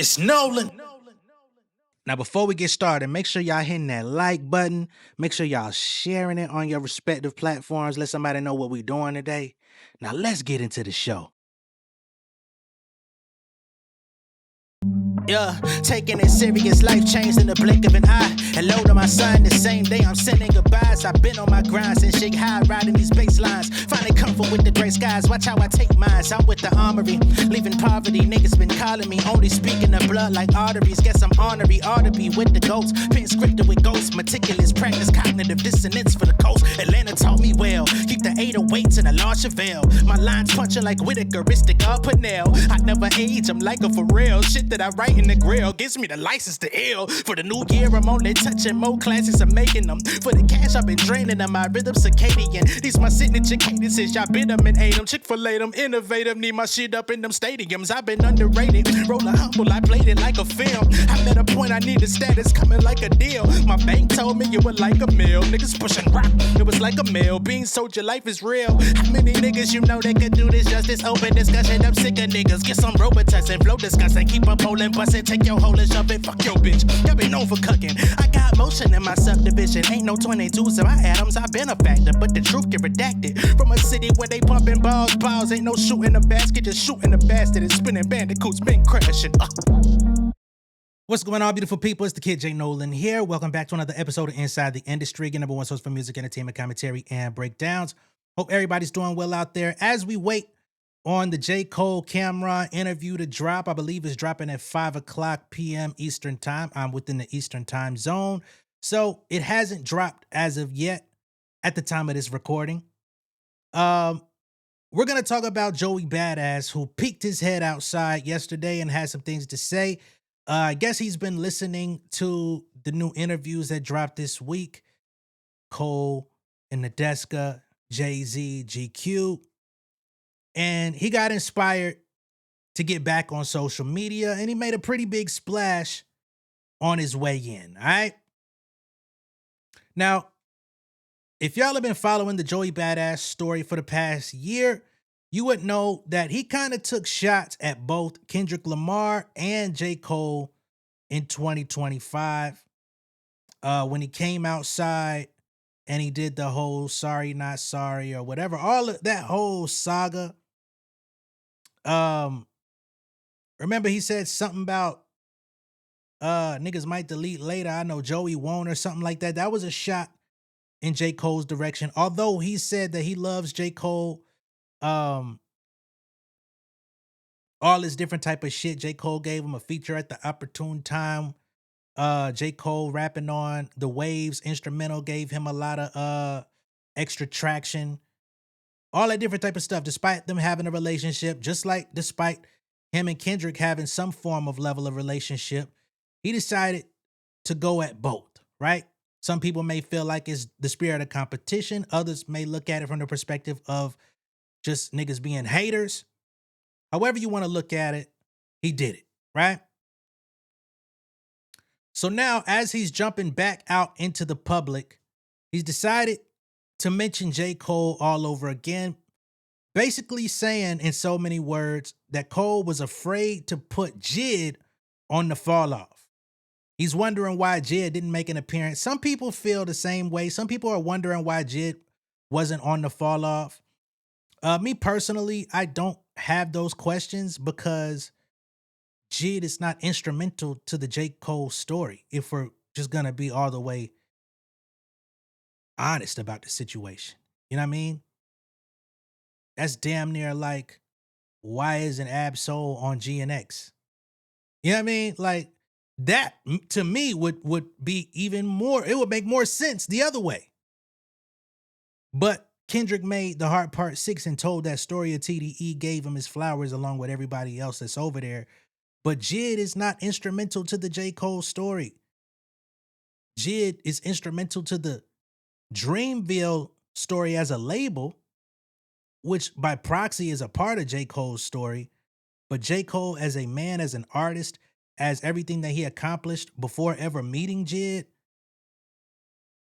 It's Nolan. Now, before we get started, make sure y'all hitting that like button. Make sure y'all sharing it on your respective platforms. Let somebody know what we're doing today. Now, let's get into the show. Yeah, taking it serious, life changed in the blink of an eye. Hello to my son, the same day I'm sending goodbyes. I've been on my grind since Shanghai, riding these bass lines. Finding comfort with the gray skies, watch how I take mines. I'm with the armory, leaving poverty. Niggas been calling me, only speaking the blood like arteries. Guess I'm honorary, ought to be with the goats. Pen scripted with ghosts, meticulous practice, cognitive dissonance for the coast. Atlanta taught me well, keep the 808s in a large Chevelle. My lines punching like Whitaker, it's the God Purnell. I never age, I'm like a for real. Shit that I write in the grill gives me the license to ill. For the new year, I'm only touching more classics and making them. For the cash, I've been draining them. My rhythm circadian. These my signature cadences. Y'all been them and ate them. Chick-fil-A them, innovative. Need my shit up in them stadiums. I've been underrated. Rolling humble, I played it like a film. I'm at a point I need the status coming like a deal. My bank told me you were like a mill. Niggas pushing rock, it was like a mill. Being soldier, life is real. How many niggas you know that could do this? Just this open discussion. I'm sick of niggas. Get some Robitussin and flow discussing. Keep up holding, bustin', take your hole and shove it. Fuck your bitch. Y'all been known for cooking. I got motion in my subdivision. Ain't no 22s in my atoms. I've been a factor, but the truth get redacted. From a city where they pumping balls. Ain't no shooting the basket, just shooting the bastard and spinning bandicoots. Been crashing. What's going on, beautiful people? It's the kid J Nolan here. Welcome back to another episode of Inside the Industry, your number one source for music, entertainment, commentary, and breakdowns. Hope everybody's doing well out there. As we wait on the J. Cole Cameron interview to drop, I believe it's dropping at 5 o'clock p.m. Eastern time. I'm within the Eastern time zone. So it hasn't dropped as of yet at the time of this recording. We're going to talk about Joey Badass, who peeked his head outside yesterday and had some things to say. I guess he's been listening to the new interviews that dropped this week. Cole and Nadeska, Jay-Z, GQ. And he got inspired to get back on social media, and he made a pretty big splash on his way in, all right? Now, if y'all have been following the Joey Badass story for the past year, you would know that he kind of took shots at both Kendrick Lamar and J. Cole in 2025 when he came outside and he did the whole sorry, not sorry or whatever, all of that whole saga. Remember he said something about niggas might delete later. I know Joey won't or something like that. That was a shot in J. Cole's direction. Although he said that he loves J. Cole, all this different type of shit. J. Cole gave him a feature at the opportune time. J. Cole rapping on The Waves instrumental gave him a lot of extra traction. All that different type of stuff, despite them having a relationship, just like despite him and Kendrick having some form of level of relationship, he decided to go at both, right? Some people may feel like it's the spirit of competition. Others may look at it from the perspective of just niggas being haters. However you want to look at it, he did it, right? So now, as he's jumping back out into the public, he's decided to mention J. Cole all over again, basically saying in so many words that Cole was afraid to put JID on the fall off. He's wondering why JID didn't make an appearance. Some people feel the same way. Some people are wondering why JID wasn't on the fall off. Me personally, I don't have those questions because JID is not instrumental to the J. Cole story, if we're just going to be all the way honest about the situation. You know what I mean? That's damn near like, why isn't Ab-Soul on GNX? You know what I mean? Like, that to me would be even more, it would make more sense the other way. But Kendrick made The Heart Part 6 and told that story of TDE, gave him his flowers along with everybody else that's over there. But JID is not instrumental to the J. Cole story. JID is instrumental to the Dreamville story as a label, which by proxy is a part of J. Cole's story. But J. Cole as a man, as an artist, as everything that he accomplished before ever meeting JID,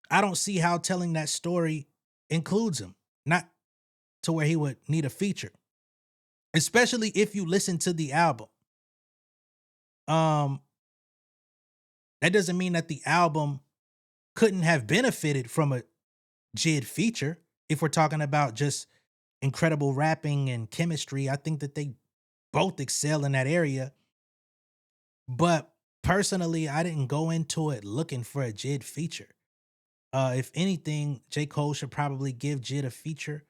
I don't see how telling that story includes him. Not to where he would need a feature. Especially if you listen to the album. Um, that doesn't mean that the album couldn't have benefited from a JID feature. If we're talking about just incredible rapping and chemistry, I think that they both excel in that area. But personally, I didn't go into it looking for a JID feature. If anything, J. Cole should probably give JID a feature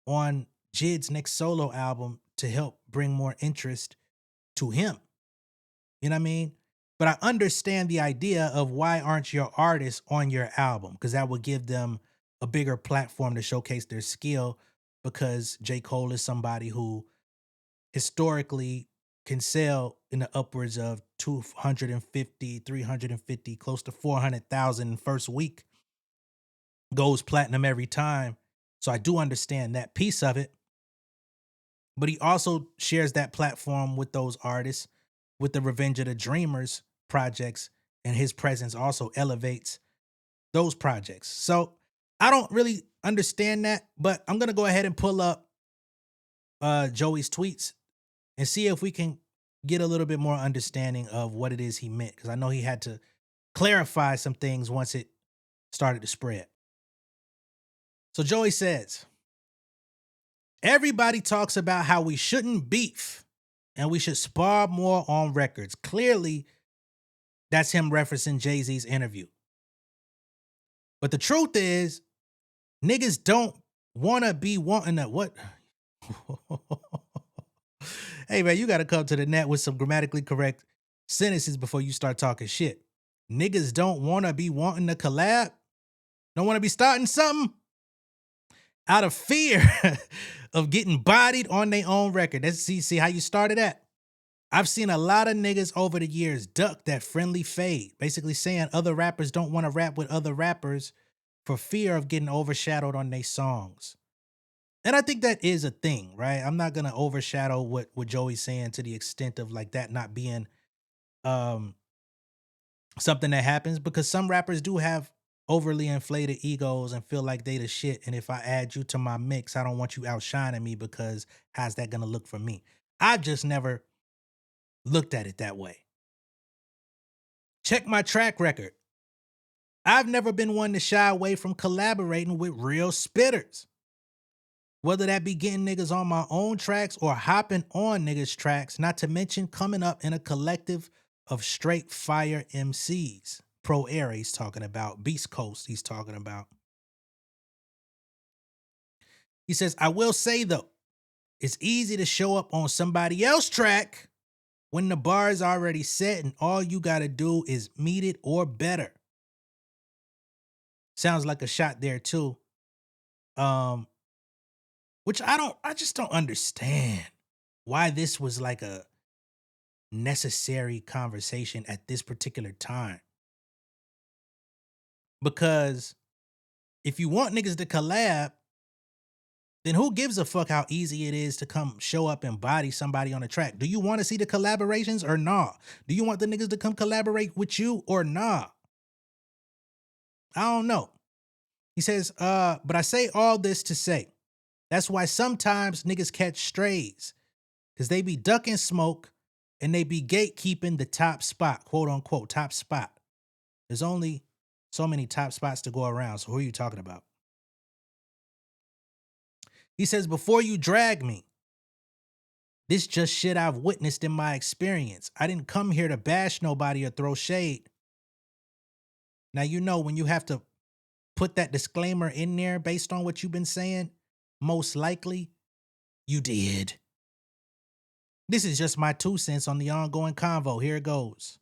on JID's next solo album to help bring more interest to him. You know what I mean? But I understand the idea of why aren't your artists on your album? Because that would give them a bigger platform to showcase their skill. Because J. Cole is somebody who historically can sell in the upwards of 250, 350, close to 400,000 first week, goes platinum every time. So I do understand that piece of it. But he also shares that platform with those artists with the Revenge of the Dreamers projects, and his presence also elevates those projects. So I don't really understand that, but I'm gonna go ahead and pull up Joey's tweets and see if we can get a little bit more understanding of what it is he meant, because I know he had to clarify some things once it started to spread. So Joey says, everybody talks about how we shouldn't beef and we should spar more on records. Clearly, that's him referencing Jay-Z's interview. But the truth is, niggas don't want to be wanting to what? Hey, man, you got to come to the net with some grammatically correct sentences before you start talking shit. Niggas don't want to be wanting to collab? Don't want to be starting something? Out of fear of getting bodied on their own record. Let's see how you started that. I've seen a lot of niggas over the years duck that friendly fade, basically saying other rappers don't want to rap with other rappers for fear of getting overshadowed on their songs. And I think that is a thing, right? I'm not going to overshadow what Joey's saying to the extent of like that not being something that happens, because some rappers do have overly inflated egos and feel like they the shit. And if I add you to my mix, I don't want you outshining me, because how's that going to look for me? I just never looked at it that way. Check my track record. I've never been one to shy away from collaborating with real spitters. Whether that be getting niggas on my own tracks or hopping on niggas' tracks, not to mention coming up in a collective of straight fire MCs. Pro Era he's talking about. Beast Coast he's talking about. He says, I will say though, it's easy to show up on somebody else's track when the bar is already set and all you gotta do is meet it or better. Sounds like a shot there too. Which I just don't understand why this was like a necessary conversation at this particular time. Because if you want niggas to collab, then who gives a fuck how easy it is to come show up and body somebody on a track? Do you want to see the collaborations or nah? Do you want the niggas to come collaborate with you or nah? I don't know. He says, but I say all this to say, that's why sometimes niggas catch strays, because they be ducking smoke and they be gatekeeping the top spot, quote unquote, top spot. There's only so many top spots to go around, so who are you talking about? He says, before you drag me, this just shit I've witnessed in my experience. I didn't come here to bash nobody or throw shade. Now, you know, when you have to put that disclaimer in there based on what you've been saying, most likely you did. This is just my 2 cents on the ongoing convo. Here it goes.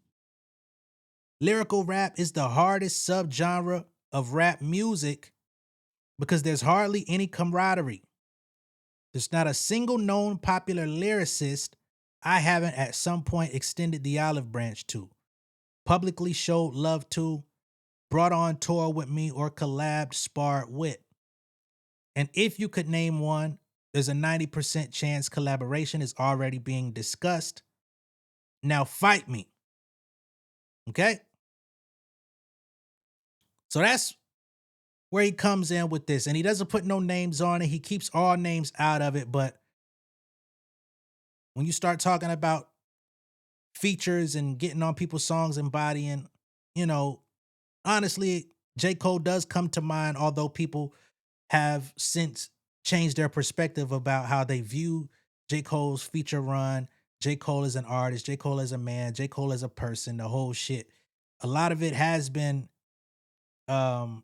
Lyrical rap is the hardest subgenre of rap music because there's hardly any camaraderie. There's not a single known popular lyricist I haven't at some point extended the olive branch to, publicly showed love to, brought on tour with me, or collabed, sparred with. And if you could name one, there's a 90% chance collaboration is already being discussed. Now fight me. Okay? So that's where he comes in with this. And he doesn't put no names on it. He keeps all names out of it. But when you start talking about features and getting on people's songs and bodying, you know, honestly, J. Cole does come to mind, although people have since changed their perspective about how they view J. Cole's feature run. J. Cole as an artist, J. Cole as a man, J. Cole as a person, the whole shit. A lot of it has been um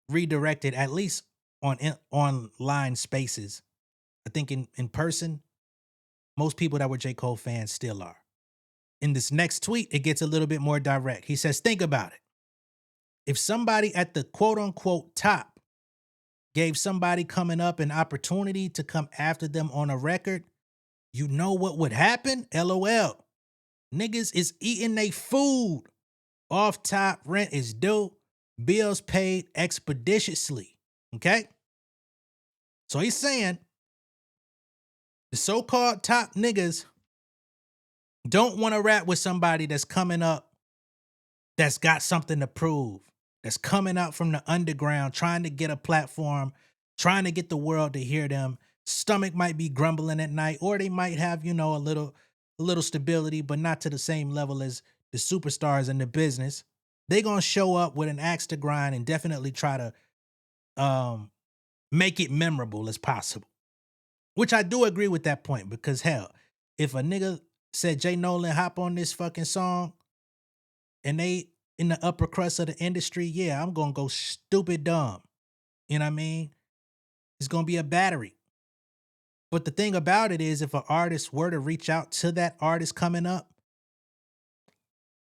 redirected, at least on online spaces. I think in person, most people that were J. Cole fans still are. In this next tweet, it gets a little bit more direct. He says, think about it. If somebody at the quote unquote top gave somebody coming up an opportunity to come after them on a record, you know what would happen? LOL. Niggas is eating they food. Off top, rent is due. Bills paid expeditiously. Okay? So he's saying the so-called top niggas don't want to rap with somebody that's coming up that's got something to prove, that's coming out from the underground, trying to get a platform, trying to get the world to hear them. Stomach might be grumbling at night, or they might have, you know, a little stability, but not to the same level as the superstars in the business. They gonna show up with an axe to grind and definitely try to make it memorable as possible. Which I do agree with that point, because hell, if a nigga said J Nolan hop on this fucking song and they in the upper crust of the industry, yeah, I'm gonna go stupid dumb. You know what I mean? It's gonna be a battery. But the thing about it is, if an artist were to reach out to that artist coming up,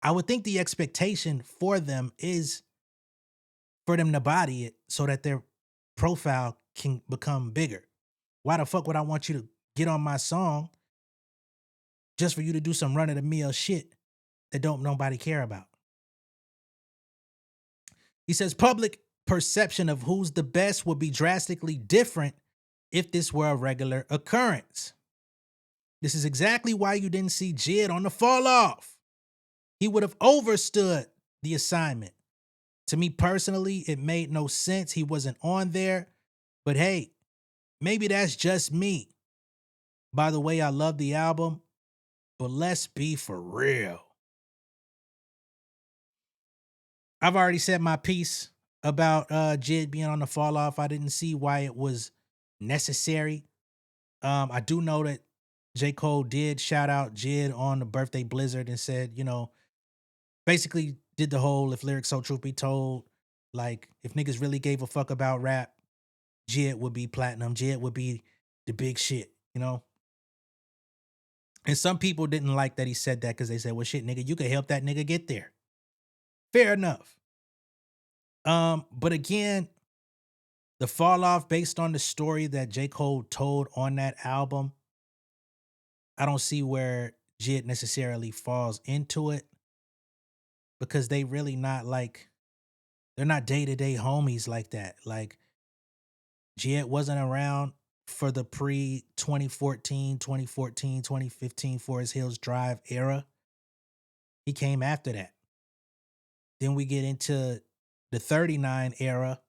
I would think the expectation for them is for them to body it so that their profile can become bigger. Why the fuck would I want you to get on my song just for you to do some run of the mill shit that don't nobody care about? He says public perception of who's the best would be drastically different if this were a regular occurrence. This is exactly why you didn't see JID on the fall off. He would have overstood the assignment. To me personally, it made no sense. He wasn't on there. But hey, maybe that's just me. By the way, I love the album, but let's be for real. I've already said my piece about JID being on the fall off. I didn't see why it was necessary. I do know that J. Cole did shout out JID on the birthday blizzard and said, you know, basically did the whole if lyrics so truth be told, like if niggas really gave a fuck about rap, JID would be platinum. JID would be the big shit, you know? And some people didn't like that he said that because they said, well, shit, nigga, you could help that nigga get there. Fair enough. But again, the fall off based on the story that J. Cole told on that album, I don't see where JID necessarily falls into it, because they really not like, they're not day-to-day homies like that. Like JID wasn't around for the pre 2014, 2014, 2015 Forest Hills Drive era. He came after that. Then we get into the 39 era.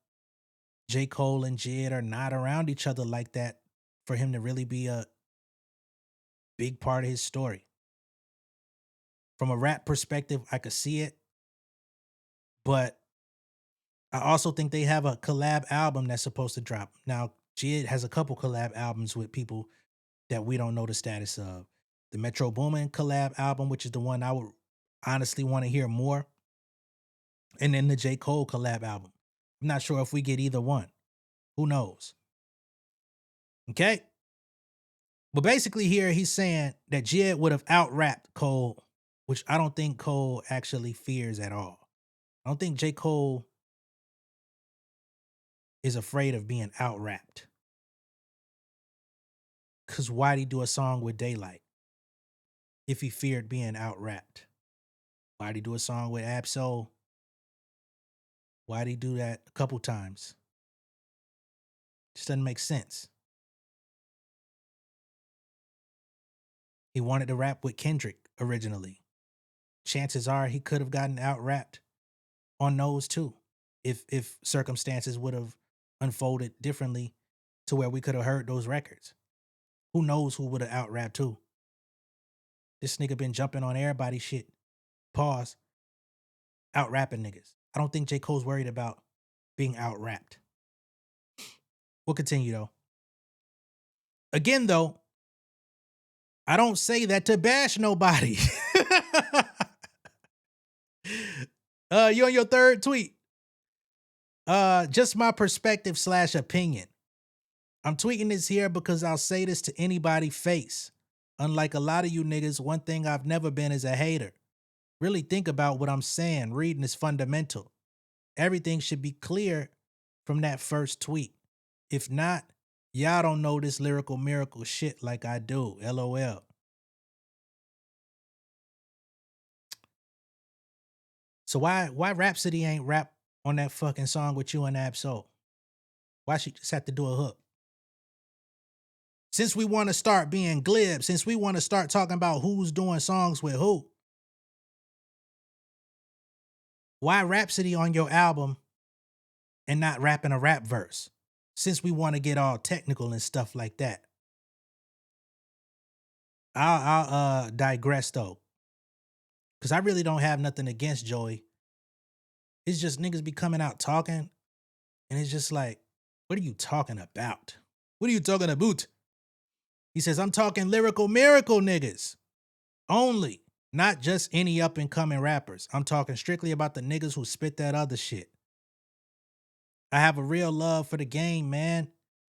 J. Cole and JID are not around each other like that for him to really be a big part of his story. From a rap perspective, I could see it. But I also think they have a collab album that's supposed to drop. Now, JID has a couple collab albums with people that we don't know the status of. The Metro Boomin collab album, which is the one I would honestly want to hear more. And then the J. Cole collab album. I'm not sure if we get either one. Who knows? Okay? But basically here he's saying that JID would have out-rapped Cole, which I don't think Cole actually fears at all. I don't think J. Cole is afraid of being out-rapped. Because why'd he do a song with Daylight if he feared being out-rapped? Why'd he do a song with Ab-Soul? Why'd he do that a couple times? Just doesn't make sense. He wanted to rap with Kendrick originally. Chances are he could have gotten out-rapped on those too, if circumstances would have unfolded differently to where we could have heard those records. Who knows who would have out-rapped who? This nigga been jumping on everybody's shit. Pause. Out rapping niggas. I don't think J. Cole's worried about being out rapped. We'll continue though. Again, though, I don't say that to bash nobody. You on your third tweet. Just my perspective / opinion. I'm tweeting this here because I'll say this to anybody face. Unlike a lot of you niggas, one thing I've never been is a hater. Really think about what I'm saying. Reading is fundamental. Everything should be clear from that first tweet. If not, y'all don't know this lyrical miracle shit like I do. LOL. So why Rhapsody ain't rap on that fucking song with you and Ab-Soul? Why she just have to do a hook? Since we want to start being glib, since we want to start talking about who's doing songs with who, why Rhapsody on your album and not rapping a rap verse? Since we want to get all technical and stuff like that. I'll digress though. Because I really don't have nothing against Joey. It's just niggas be coming out talking. And it's just like, what are you talking about? What are you talking about? He says, I'm talking lyrical miracle niggas. Only. Not just any up and coming rappers. I'm talking strictly about the niggas who spit that other shit. I have a real love for the game, man.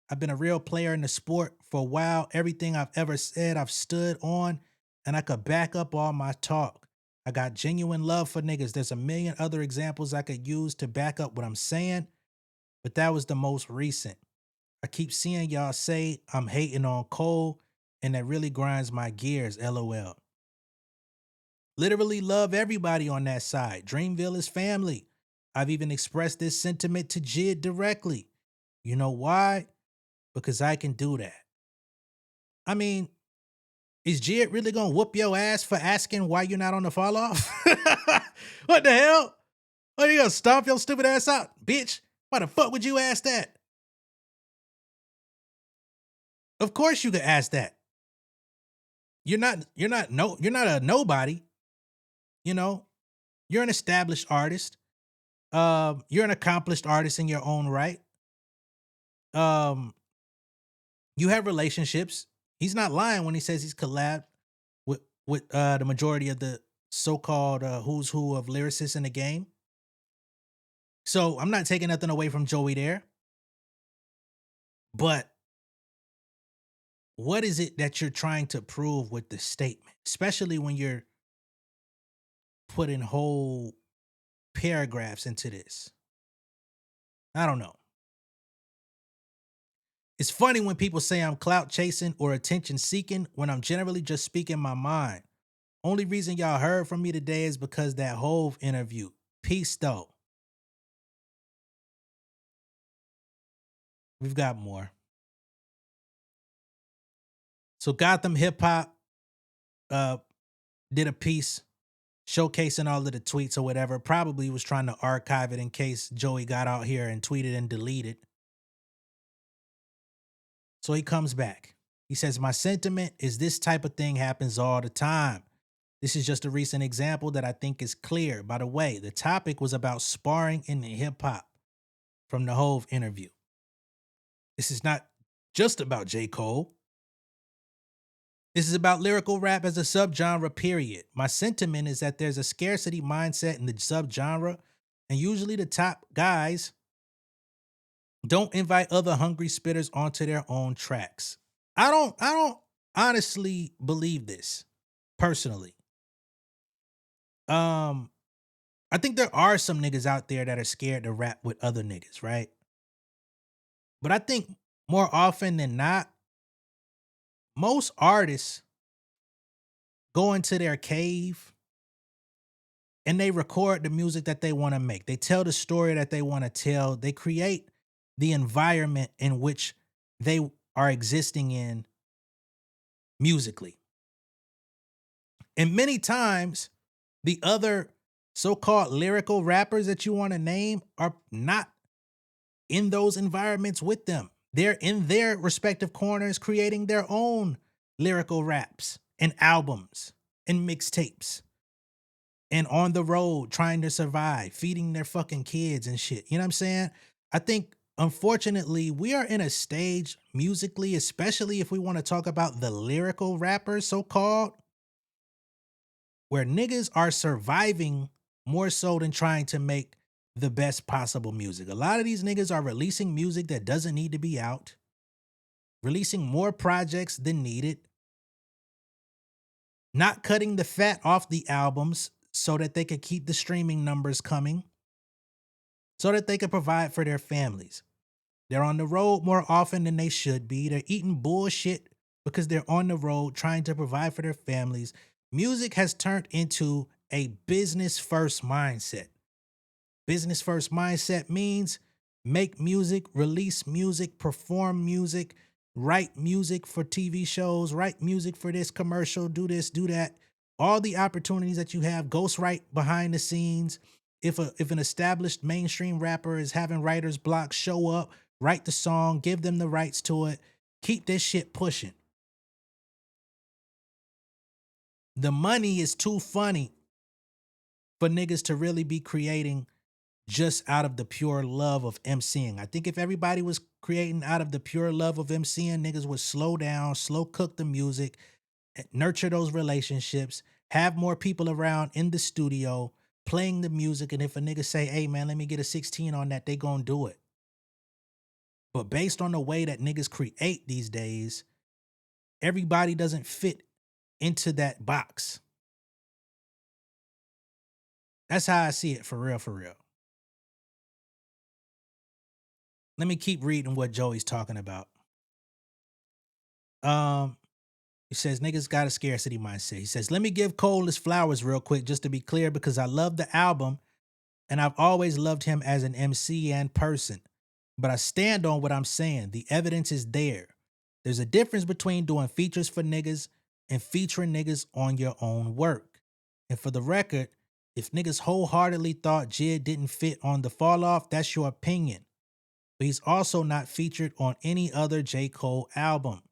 I've been a real player in the sport for a while. Everything I've ever said, I've stood on. And I could back up all my talk. I got genuine love for niggas. There's a million other examples I could use to back up what I'm saying, but that was the most recent. I keep seeing y'all say I'm hating on Cole, and that really grinds my gears, LOL. Literally love everybody on that side. Dreamville is family. I've even expressed this sentiment to JID directly. You know why? Because I can do that. I mean, is JID really gonna whoop your ass for asking why you're not on the fall off? What the hell? What, you gonna stomp your stupid ass out? Bitch, why the fuck would you ask that? Of course you could ask that. You're not a nobody. You know, you're an established artist. You're an accomplished artist in your own right. You have relationships. He's not lying when he says he's collabed with the majority of the so-called who's who of lyricists in the game. So I'm not taking nothing away from Joey there. But what is it that you're trying to prove with the statement? Especially when you're putting whole paragraphs into this. I don't know. It's funny when people say I'm clout chasing or attention seeking when I'm generally just speaking my mind. Only reason y'all heard from me today is because that Hove interview. Peace though. We've got more. So Gotham Hip Hop did a piece showcasing all of the tweets or whatever. Probably was trying to archive it in case Joey got out here and tweeted and deleted. So he comes back. He says, my sentiment is this type of thing happens all the time. This is just a recent example that I think is clear. By the way, the topic was about sparring in hip hop from the Hove interview. This is not just about J. Cole. This is about lyrical rap as a subgenre, period. My sentiment is that there's a scarcity mindset in the subgenre, and usually the top guys don't invite other hungry spitters onto their own tracks. I don't honestly believe this, personally. I think there are some niggas out there that are scared to rap with other niggas, right? But I think more often than not, most artists go into their cave and they record the music that they want to make. They tell the story that they want to tell. They create the environment in which they are existing in musically. And many times, the other so-called lyrical rappers that you want to name are not in those environments with them. They're in their respective corners creating their own lyrical raps and albums. and mixtapes and on the road trying to survive, feeding their fucking kids and shit. You know what I'm saying? I think, unfortunately, we are in a stage musically, especially if we want to talk about the lyrical rappers, so called, where niggas are surviving more so than trying to make the best possible music. A lot of these niggas are releasing music that doesn't need to be out, releasing more projects than needed, not cutting the fat off the albums so that they could keep the streaming numbers coming, so that they could provide for their families. They're on the road more often than they should be. They're eating bullshit because they're on the road trying to provide for their families. Music has turned into a business first mindset. Business first mindset means make music, release music, perform music, write music for TV shows, write music for this commercial, do this, do that. All the opportunities that you have, ghostwrite behind the scenes. If an established mainstream rapper is having writer's block, show up, write the song, give them the rights to it, keep this shit pushing. The money is too funny for niggas to really be creating just out of the pure love of MCing. I think if everybody was creating out of the pure love of MCing, niggas would slow down, slow cook the music, nurture those relationships, have more people around in the studio playing the music. And if a nigga say, hey man, let me get a 16 on that, they gonna do it. But based on the way that niggas create these days, everybody doesn't fit into that box. That's how I see it, for real, for real. Let me keep reading what Joey's talking about. He says, niggas got a scarcity mindset. He says, let me give Cole his flowers real quick just to be clear, because I love the album and I've always loved him as an MC and person. But I stand on what I'm saying. The evidence is there. There's a difference between doing features for niggas and featuring niggas on your own work. And for the record, if niggas wholeheartedly thought JID didn't fit on The Fall Off, that's your opinion. But he's also not featured on any other J. Cole album.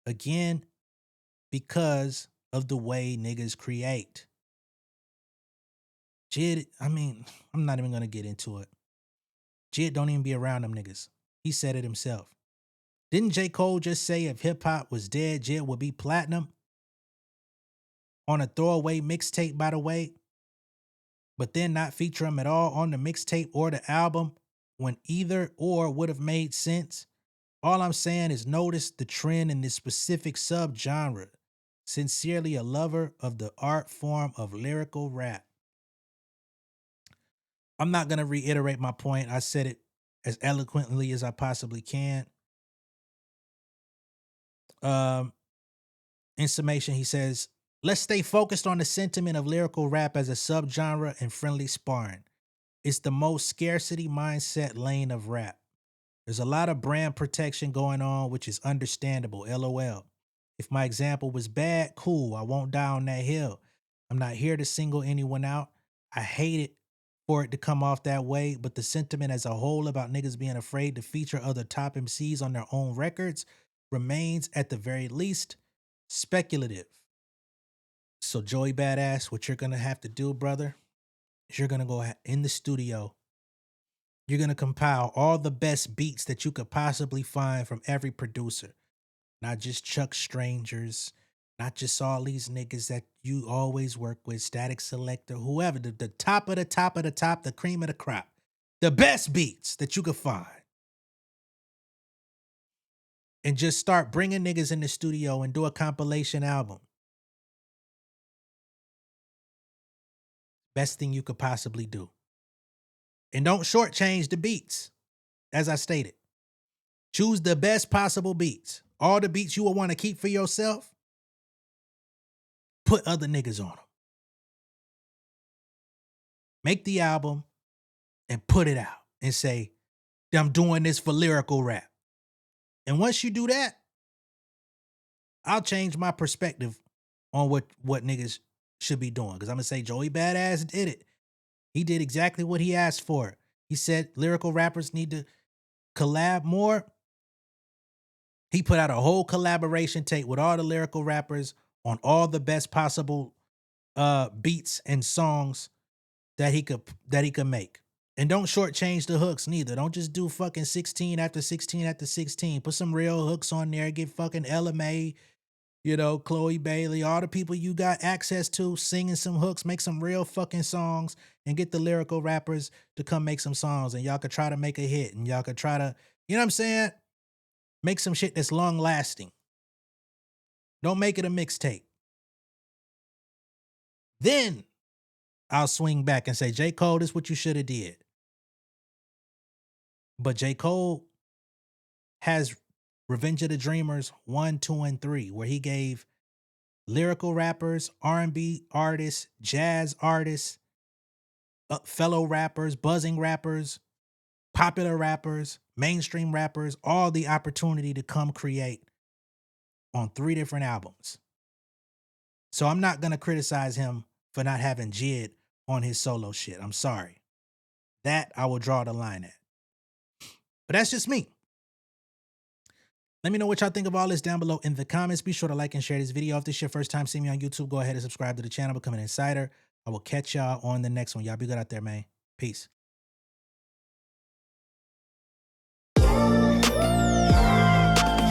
Again, because of the way niggas create. JID, I mean, I'm not even going to get into it. JID don't even be around them niggas. He said it himself. Didn't J. Cole just say if hip-hop was dead, JID would be platinum? On a throwaway mixtape, by the way. But then not feature him at all on the mixtape or the album when either or would have made sense? All I'm saying is notice the trend in this specific subgenre. Sincerely a lover of the art form of lyrical rap. I'm not going to reiterate my point. I said it as eloquently as I possibly can. In summation, he says, let's stay focused on the sentiment of lyrical rap as a subgenre and friendly sparring. It's the most scarcity mindset lane of rap. There's a lot of brand protection going on, which is understandable, LOL. If my example was bad, cool, I won't die on that hill. I'm not here to single anyone out. I hate it for it to come off that way, but the sentiment as a whole about niggas being afraid to feature other top MCs on their own records remains, at the very least, speculative. So Joey Badass, what you're gonna have to do, brother, is you're gonna go in the studio. You're gonna compile all the best beats that you could possibly find from every producer. Not just Chuck Strangers, not just all these niggas that you always work with, Static Selector, whoever, the top of the top of the top, the cream of the crop. The best beats that you could find. And just start bringing niggas in the studio and do a compilation album. Best thing you could possibly do. And don't shortchange the beats, as I stated. Choose the best possible beats. All the beats you will want to keep for yourself, put other niggas on them. Make the album and put it out and say, I'm doing this for lyrical rap. And once you do that, I'll change my perspective on what niggas should be doing. Because I'm going to say Joey Badass did it. He did exactly what he asked for. He said lyrical rappers need to collab more. He put out a whole collaboration tape with all the lyrical rappers on all the best possible beats and songs that he could make. And don't shortchange the hooks neither. Don't just do fucking 16 after 16 after 16. Put some real hooks on there. Get fucking LMA, Chloe Bailey, all the people you got access to singing some hooks. Make some real fucking songs and get the lyrical rappers to come make some songs. And y'all could try to make a hit. And y'all could try to, you know what I'm saying? Make some shit that's long lasting. Don't make it a mixtape. Then I'll swing back and say, J. Cole, this is what you should have did. But J. Cole has Revenge of the Dreamers 1, 2, and 3, where he gave lyrical rappers, R&B artists, jazz artists, fellow rappers, buzzing rappers, popular rappers, mainstream rappers, all the opportunity to come create on 3 different albums. So I'm not going to criticize him for not having JID on his solo shit. I'm sorry. That I will draw the line at. But that's just me. Let me know what y'all think of all this down below in the comments. Be sure to like and share this video. If this is your first time seeing me on YouTube, go ahead and subscribe to the channel, become an insider. I will catch y'all on the next one. Y'all be good out there, man. Peace.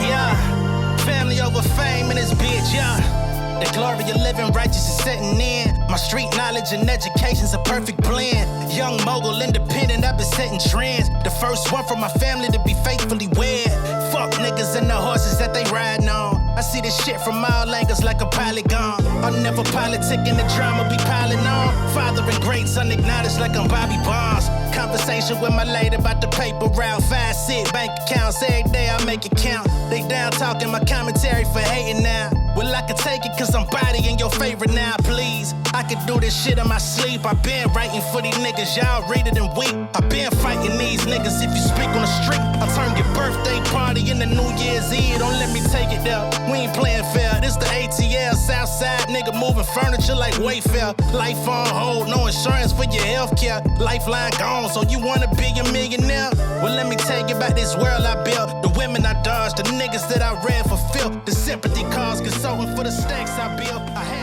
Yeah, family over fame in this bitch, yeah. The glory of living righteous is setting in. My street knowledge and education's a perfect blend. Young mogul, independent, I've been setting trends. The first one from my family to be faithfully wed. Fuck niggas and the horses that they riding on. I see this shit from all angles like a polygon. I'm never politicking, the drama be piling on. Father and great son acknowledged like I'm Bobby Bonds. Conversation with my lady about the paper route. 5 sit bank accounts, every day I make it count. They down talking my commentary for hating now. Well, I can take it cause I'm bodying your favorite now, please. I can do this shit in my sleep. I been writing for these niggas, y'all read it and weep. I been fighting these niggas if you speak on the street. I turn your birthday party into New Year's Eve. Don't let me take it there. We ain't playing fair. This the ATL, Southside nigga moving furniture like Wayfair. Life on hold, no insurance for your healthcare. Lifeline gone, so you wanna be a millionaire? Well, let me tell you about this world I built. The women I dodged, the niggas that I read for filth. The sympathy calls, consulting for the stacks I built. I had